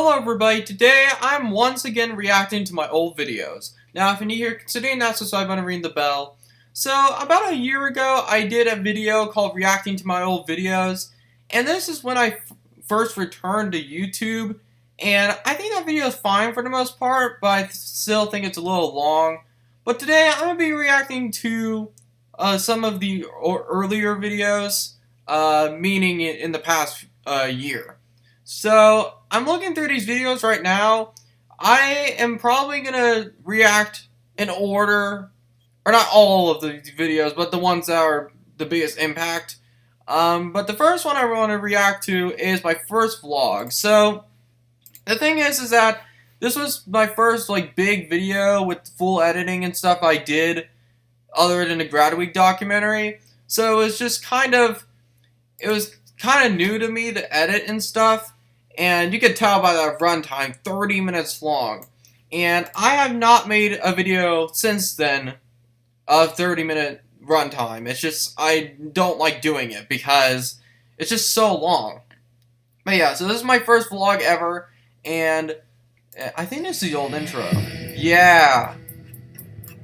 Hello everybody, today I'm once again reacting to my old videos. Now if you're new here, considering that, subscribe button and ring the bell. So about a year ago, I did a video called Reacting to My Old Videos, and this is when I first returned to YouTube, and I think that video is fine for the most part, but I still think it's a little long. But today I'm going to be reacting to some of the earlier videos, meaning in the past year. So, I'm looking through these videos right now. I am probably going to react in order, or not all of the videos, but the ones that are the biggest impact. But the first one I want to react to is my first vlog. So, the thing is that this was my first, big video with full editing and stuff I did, other than the Grad Week documentary. So, it was kind of new to me to edit and stuff. And you could tell by the runtime, 30 minutes long. And I have not made a video since then of 30-minute runtime. It's just, I don't like doing it because it's just so long. But yeah, so this is my first vlog ever, and I think this is the old intro. Yeah.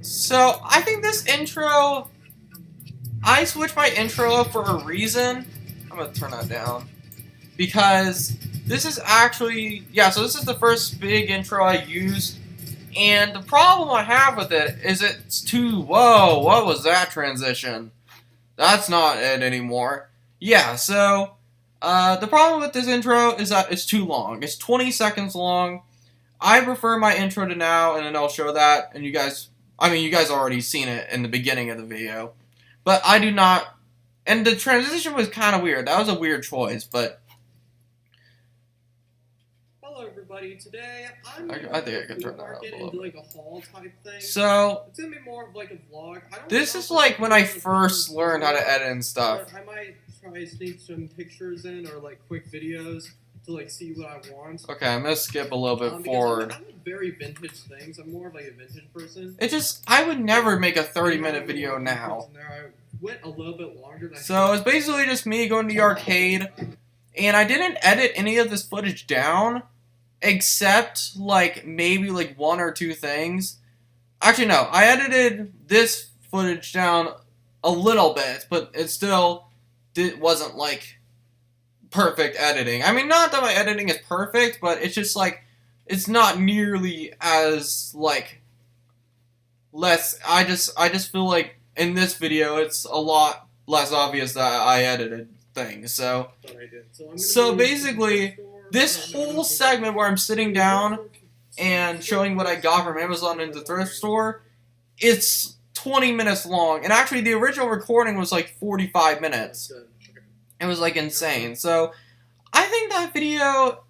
So, I think this intro, I switched my intro up for a reason. I'm gonna turn that down. Because this is actually, so this is the first big intro I used, and the problem I have with it is it's too, whoa, what was that transition? That's not it anymore. Yeah, so, the problem with this intro is that it's too long. It's 20 seconds long. I prefer my intro to now, and then I'll show that, and you guys already seen it in the beginning of the video. But I do not, and the transition was kind of weird. That was a weird choice, but hello everybody, today I think I can turn that up a little bit. A haul type thing. So it's gonna be more of like a vlog. This is like when I first learned how to edit and stuff. I might try to sneak some pictures in or quick videos to see what I want. Okay, I'm gonna skip a little bit forward. I'm very vintage things. I'm more of a vintage person. I would never make a 30-minute video now. I went a little bit longer than so it's basically just me going to the arcade, and I didn't edit any of this footage down. Except, maybe, one or two things. Actually, no. I edited this footage down a little bit, but it still wasn't, perfect editing. I mean, not that my editing is perfect, but it's just, it's not nearly as, less. I just feel like in this video, it's a lot less obvious that I edited things. So basically, this whole segment where I'm sitting down and showing what I got from Amazon in the thrift store, it's 20 minutes long. And actually, the original recording was 45 minutes. It was insane. So I think that video,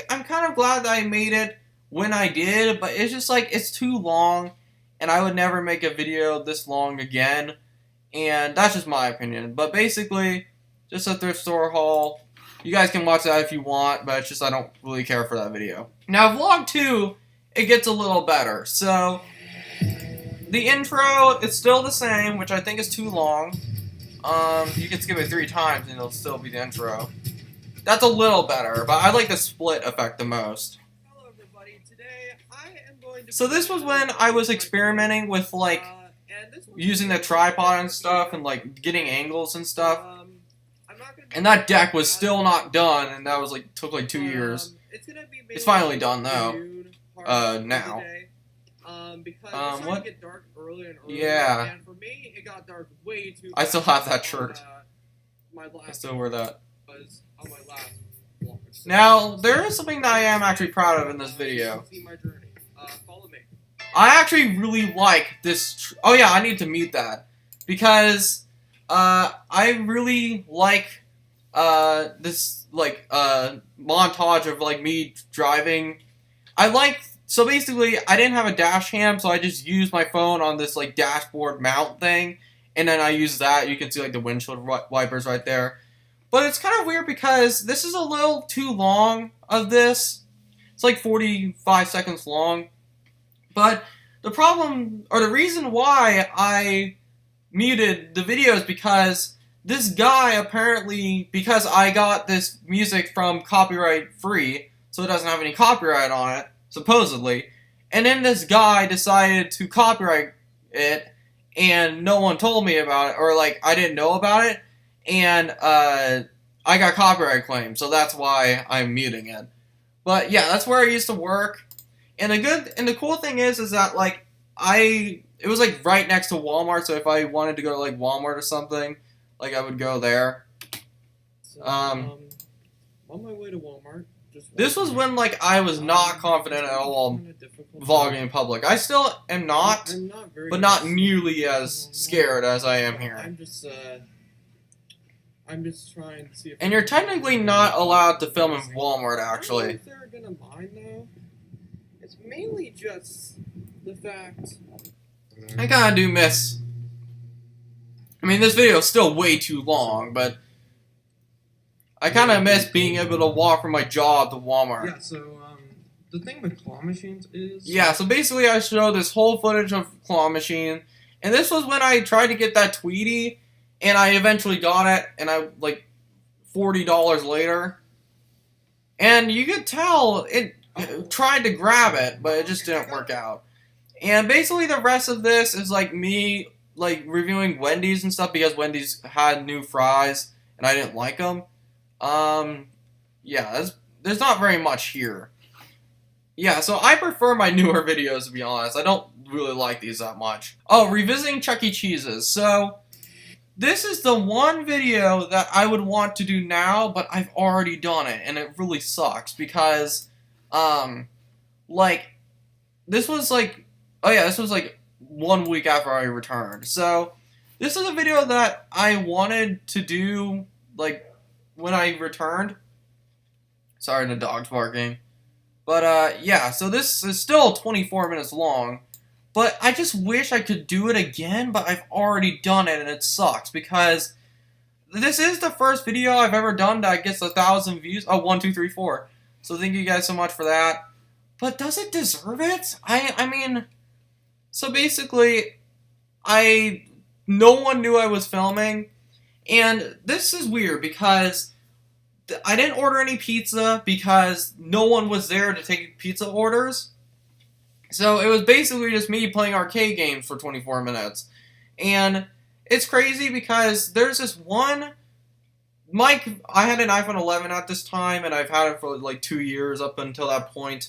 I'm kind of glad that I made it when I did, but it's just it's too long, and I would never make a video this long again. And that's just my opinion. But basically, just a thrift store haul. You guys can watch that if you want, but it's just I don't really care for that video. Now, vlog 2, it gets a little better. So, the intro is still the same, which I think is too long. You can skip it 3 times and it'll still be the intro. That's a little better, but I like the split effect the most. Hello everybody, today I am going to... So this was when I was experimenting with, using the tripod and stuff, and, getting angles and stuff. And that deck was still not done, and that was took 2 years. It's finally done though. Now. Because what? To get dark earlier and earlier, yeah. And for me, it got dark way too fast. I still have that shirt. I still wear that. Was on my last vlog. Now, there is something that I am actually proud of in this video. See my journey. Follow me. I actually really like this. Oh yeah, I need to mute that because I really like this montage of me driving. So basically I didn't have a dash cam, so I just used my phone on this dashboard mount thing, and then I used that. You can see the windshield wipers right there. But it's kind of weird because this is a little too long of this. It's 45 seconds long. But the problem, or the reason why I muted the video is because this guy apparently, because I got this music from copyright free, so it doesn't have any copyright on it, supposedly. And then this guy decided to copyright it, and no one told me about it, or like I didn't know about it, and I got copyright claimed, so that's why I'm muting it. But yeah, that's where I used to work, and the cool thing is that like it was like right next to Walmart, so if I wanted to go to like Walmart or something, like I would go there. So, on my way to Walmart. This was when like I was not confident at all vlogging in public. I still am not, but not nearly as scared as I am here. I'm just trying to see if. And you're technically not allowed to film in Walmart, actually. I don't know if they're gonna mind though. It's mainly just the fact. I kinda do miss. I mean, this video is still way too long, but I kinda miss being able to walk from my job to Walmart. Yeah, so, the thing with claw machines is. Yeah, so basically I showed this whole footage of claw machine, and this was when I tried to get that Tweety, and I eventually got it, and I, like, $40 later. And you could tell it tried to grab it, but it just didn't work out. And basically the rest of this is, like, me, like, reviewing Wendy's and stuff, because Wendy's had new fries, and I didn't like them. Yeah, there's not very much here. Yeah, so I prefer my newer videos, to be honest. I don't really like these that much. Oh, revisiting Chuck E. Cheese's. So, this is the one video that I would want to do now, but I've already done it, and it really sucks, because, like, this was, like, oh yeah, this was, like, 1 week after I returned. So, this is a video that I wanted to do, like, when I returned. Sorry, the dog's barking. But, yeah, so this is still 24 minutes long, but I just wish I could do it again, but I've already done it, and it sucks, because this is the first video I've ever done that gets 1,000 views. Oh, 1, 2, 3, 4. So thank you guys so much for that. But does it deserve it? I mean, so basically, no one knew I was filming, and this is weird, because I didn't order any pizza because no one was there to take pizza orders. So it was basically just me playing arcade games for 24 minutes. And it's crazy because there's this one I had an iPhone 11 at this time, and I've had it for like 2 years up until that point.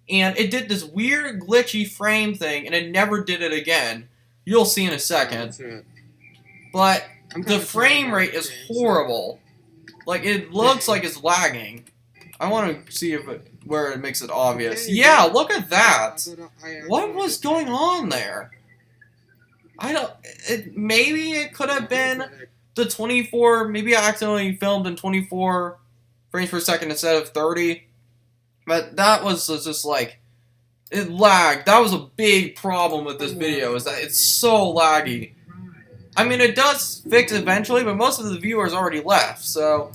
And it did this weird glitchy frame thing, and it never did it again. You'll see in a second. But the frame rate is horrible. Like, it looks like it's lagging. I want to see where it makes it obvious. Yeah, look at that! What was going on there? Maybe it could have been the 24, maybe I accidentally filmed in 24 frames per second instead of 30. But that was just like, it lagged. That was a big problem with this video, is that it's so laggy. I mean, it does fix eventually, but most of the viewers already left, so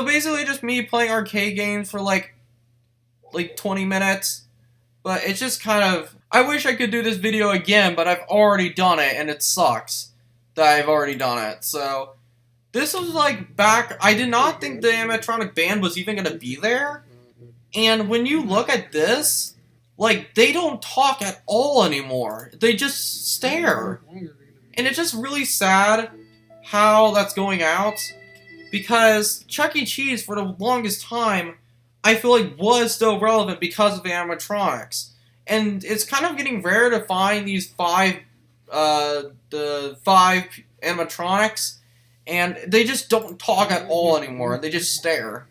basically just me playing arcade games for like 20 minutes, but it's just kind of, I wish I could do this video again, but I've already done it, and it sucks that I've already done it. So this was like back, I did not think the animatronic band was even going to be there, and when you look at this, like, they don't talk at all anymore. They just stare. And it's just really sad how that's going out, because Chuck E. Cheese, for the longest time, I feel like was still relevant because of the animatronics. And it's kind of getting rare to find these the five animatronics, and they just don't talk at all anymore. They just stare.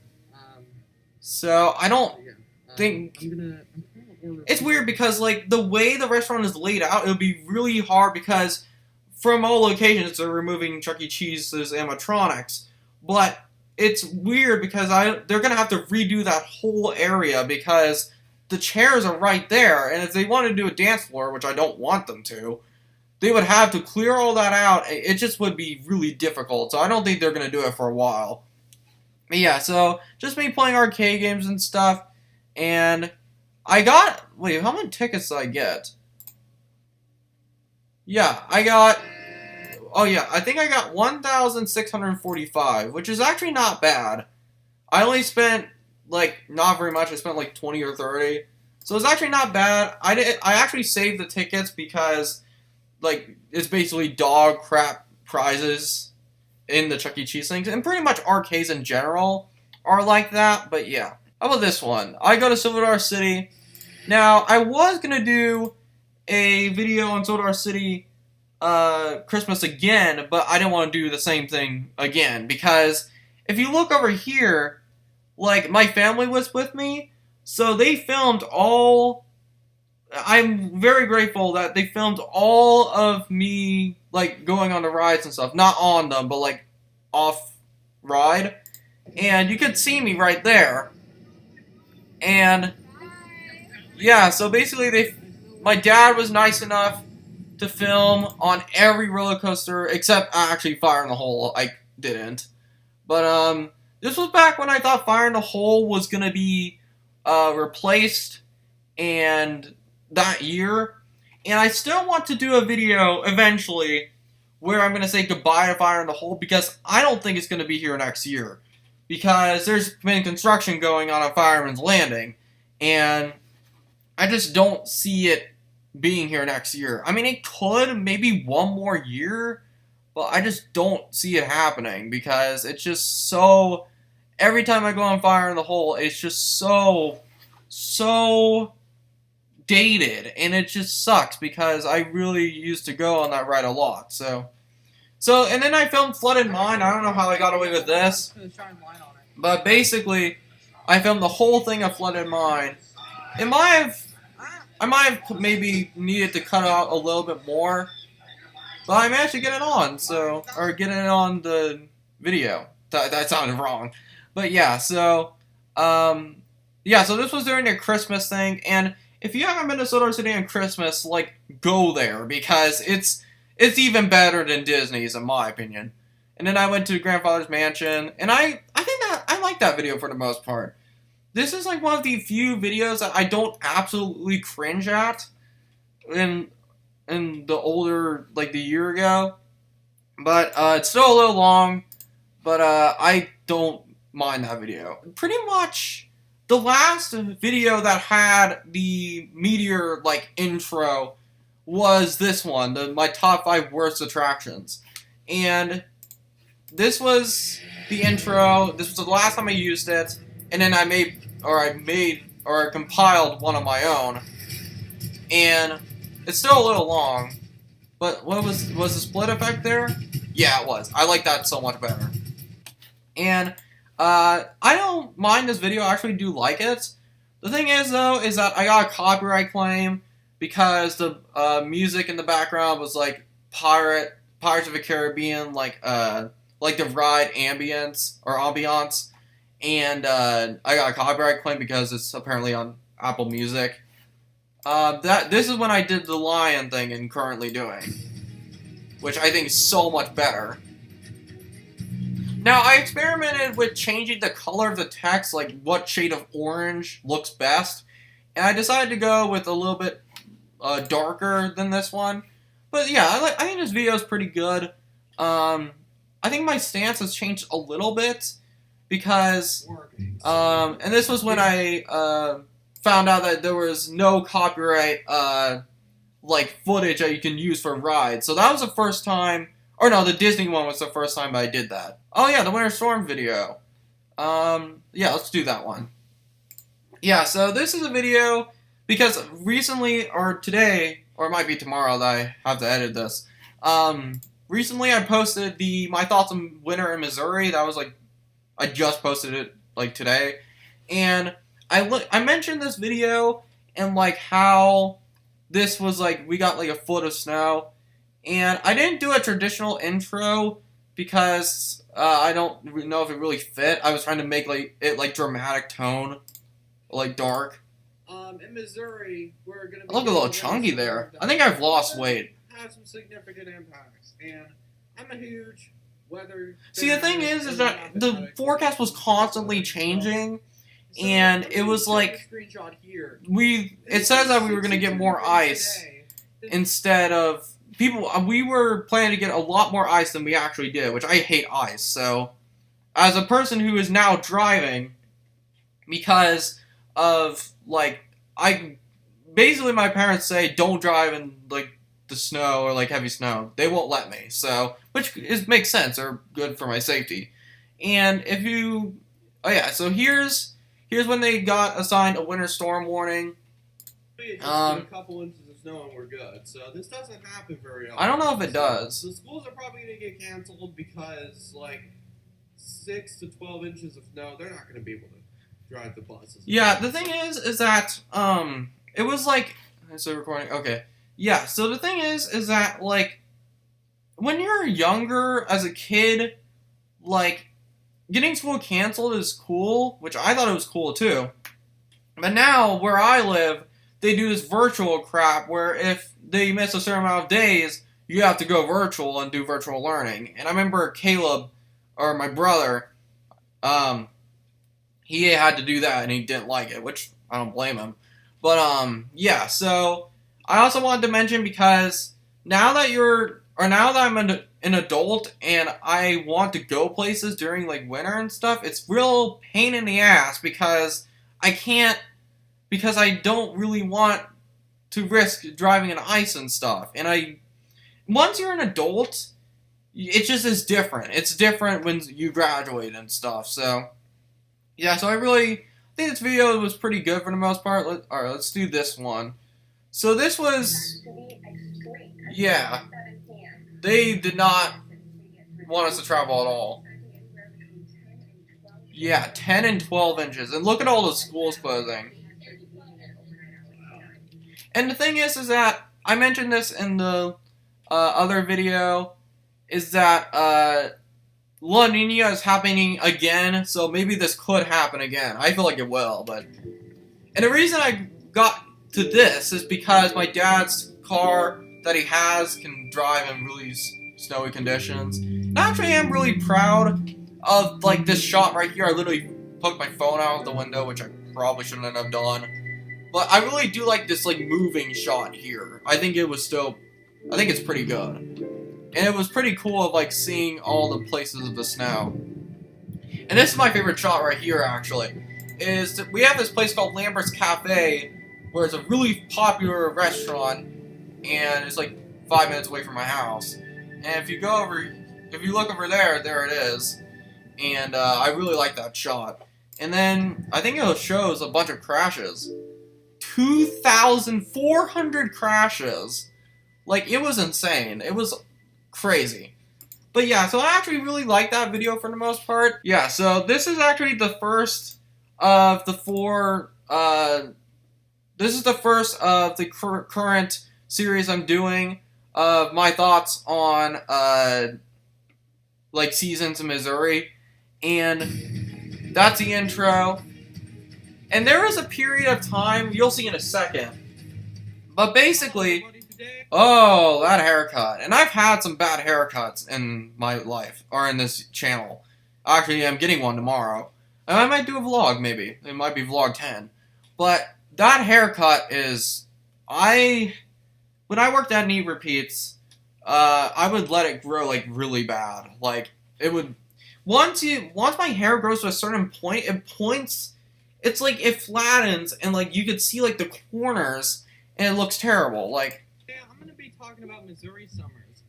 So I don't think... It's weird because, like, the way the restaurant is laid out, it would be really hard because from all locations they're removing Chuck E. Cheese's animatronics. But it's weird because they're going to have to redo that whole area because the chairs are right there. And if they want to do a dance floor, which I don't want them to, they would have to clear all that out. It just would be really difficult. So I don't think they're going to do it for a while. But yeah, so just me playing arcade games and stuff. And I got... Wait, how many tickets did I get? Yeah, I got... Oh yeah, I think I got 1,645, which is actually not bad. I only spent like not very much. I spent like 20 or 30. So it's actually not bad. I actually saved the tickets because like it's basically dog crap prizes in the Chuck E. Cheese things, and pretty much arcades in general are like that. But yeah, how about this one? I go to Silver City. Now I was gonna do a video on Silver City Christmas again, but I didn't want to do the same thing again because if you look over here, like my family was with me, so they filmed all. I'm very grateful that they filmed all of me like going on the rides and stuff, not on them, but like off ride, and you could see me right there. And yeah, so basically my dad was nice enough to film on every roller coaster except actually Fire in the Hole. I didn't, but this was back when I thought Fire in the Hole was gonna be replaced, and that year, and I still want to do a video eventually where I'm going to say goodbye to Fire in the Hole because I don't think it's going to be here next year because there's been construction going on Fireman's Landing, and I just don't see it being here next year. I mean, it could, maybe one more year, but I just don't see it happening because it's just so, every time I go on Fire in the Hole, it's just so dated, and it just sucks because I really used to go on that ride a lot. So, and then I filmed Flooded Mine. I don't know how I got away with this, but basically, I filmed the whole thing of Flooded Mine. I might have maybe needed to cut out a little bit more, but I managed to get it on. So, or get it on the video. That sounded wrong, but yeah. So, yeah. So this was during the Christmas thing, and if you haven't been to Silver City on Christmas, like, go there, because it's even better than Disney's, in my opinion. And then I went to Grandfather's Mansion, and I think that I like that video for the most part. This is like one of the few videos that I don't absolutely cringe at in the older, like the year ago. But it's still a little long, but I don't mind that video. Pretty much the last video that had the Meteor, like, intro was this one, my top 5 worst attractions. And this was the intro, this was the last time I used it, and then I compiled one of my own. And it's still a little long, but was the split effect there? Yeah, it was. I like that so much better. And I don't mind this video, I actually do like it. The thing is, though, is that I got a copyright claim because the music in the background was like Pirates of the Caribbean, like the ride ambience, and I got a copyright claim because it's apparently on Apple Music. This is when I did the lion thing and currently doing, which I think is so much better. Now, I experimented with changing the color of the text, like what shade of orange looks best, and I decided to go with a little bit darker than this one. But yeah, I think this video is pretty good. I think my stance has changed a little bit because, and this was when I found out that there was no copyright like footage that you can use for rides. So that was the first time. Or no, the Disney one was the first time I did that. Oh yeah, the Winter Storm video. Yeah, let's do that one. Yeah, so this is a video because recently, or today, or it might be tomorrow that I have to edit this. Recently I posted my thoughts on winter in Missouri. That was like, I just posted it like today. And I mentioned this video and like how this was like, we got like a foot of snow. And I didn't do a traditional intro because I don't know if it really fit. I was trying to make it dramatic tone, like dark. In Missouri, we're gonna be I look a little chunky there. I think I've lost weight. Have some significant impacts, and I'm a huge weather. See, the thing is that the forecast was constantly changing, and it was like screenshot here. It says that we were gonna get more ice instead of. We were planning to get a lot more ice than we actually did, which I hate ice. So, as a person who is now driving, because of like I basically my parents say don't drive in like the snow or like heavy snow. They won't let me. So which makes sense or good for my safety. And if you oh yeah, so here's when they got assigned a winter storm warning. Just a couple inches of snow and we're good. So this doesn't happen very often. I don't know if it does. The schools are probably going to get canceled because like 6 to 12 inches of snow, they're not going to be able to drive the buses. Yeah, the thing is that it was like so recording. Okay, yeah. So the thing is that like when you're younger as a kid, like getting school canceled is cool, which I thought it was cool too. But now where I live, they do this virtual crap where if they miss a certain amount of days, you have to go virtual and do virtual learning. And I remember Caleb, or my brother, he had to do that and he didn't like it, which I don't blame him. But yeah. So I also wanted to mention because now that I'm an adult and I want to go places during like winter and stuff, it's real pain in the ass because I don't really want to risk driving in ice and stuff. And once you're an adult, it just is different. It's different when you graduate and stuff. So, yeah, so I think this video was pretty good for the most part. Alright, let's do this one. So this was, yeah, they did not want us to travel at all. Yeah, 10 and 12 inches. And look at all the schools closing. And the thing is that I mentioned this in the other video, is that La Nina is happening again, so maybe this could happen again. I feel like it will, but... And the reason I got to this is because my dad's car that he has can drive in really snowy conditions. And I actually am really proud of, like, this shot right here. I literally poked my phone out of the window, which I probably shouldn't have done. But I really do like this, like, moving shot here. I think it's pretty good. And it was pretty cool of, like, seeing all the places of the snow. And this is my favorite shot right here, actually. Is that we have this place called Lambert's Cafe, where it's a really popular restaurant, and it's, like, 5 minutes away from my house. And if you look over there, there it is. And, I really like that shot. And then, I think it shows a bunch of crashes. 2,400 crashes. Like, it was insane. It was crazy. But yeah, so I actually really like that video for the most part. Yeah, so this is actually the first of the four, this is the first of the current series I'm doing of my thoughts on, like, seasons in Missouri. And that's the intro. And there was a period of time, you'll see in a second, but basically, oh, that haircut. And I've had some bad haircuts in my life, or in this channel. Actually, I'm getting one tomorrow. And I might do a vlog, maybe. It might be vlog 10. But that haircut is, when I worked at Neat Repeats, I would let it grow, like, really bad. Like, it would, once my hair grows to a certain point, it points... It's like it flattens, and like you could see like the corners, and it looks terrible. Like, yeah, I'm gonna be talking about Missouri summers.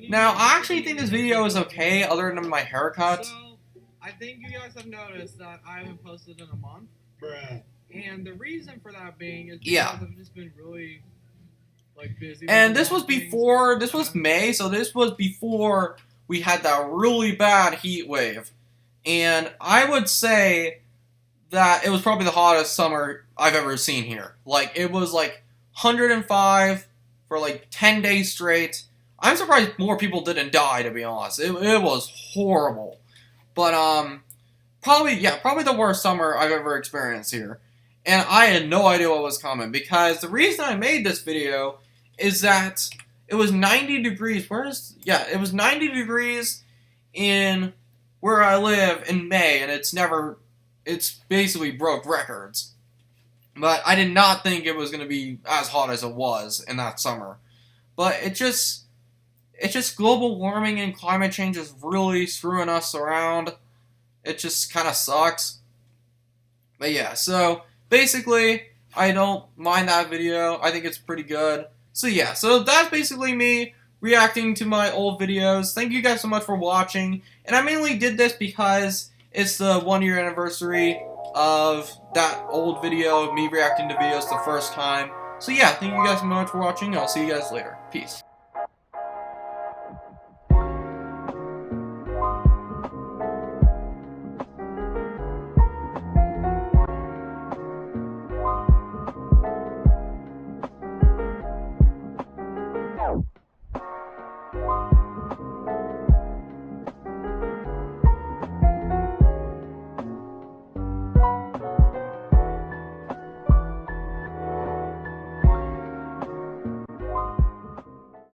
Now I actually think this video is okay, other than my haircut. So, I think you guys have noticed that I haven't posted in a month. Bruh. And the reason for that being is because I've just been really like busy. And this was before. This was May, so this was before we had that really bad heat wave, and I would say that it was probably the hottest summer I've ever seen here. Like, it was like 105 for like 10 days straight. I'm surprised more people didn't die, to be honest. It was horrible. But, probably the worst summer I've ever experienced here. And I had no idea what was coming, because the reason I made this video is that it was 90 degrees. It was 90 degrees in where I live in May, and it's basically broke records. But I did not think it was going to be as hot as it was in that summer. But it's just global warming and climate change is really screwing us around. It just kind of sucks. But yeah, so basically, I don't mind that video. I think it's pretty good. So yeah, so that's basically me reacting to my old videos. Thank you guys so much for watching. And I mainly did this because it's the 1 year anniversary of that old video of me reacting to videos the first time. So yeah, thank you guys so much for watching. I'll see you guys later. Peace.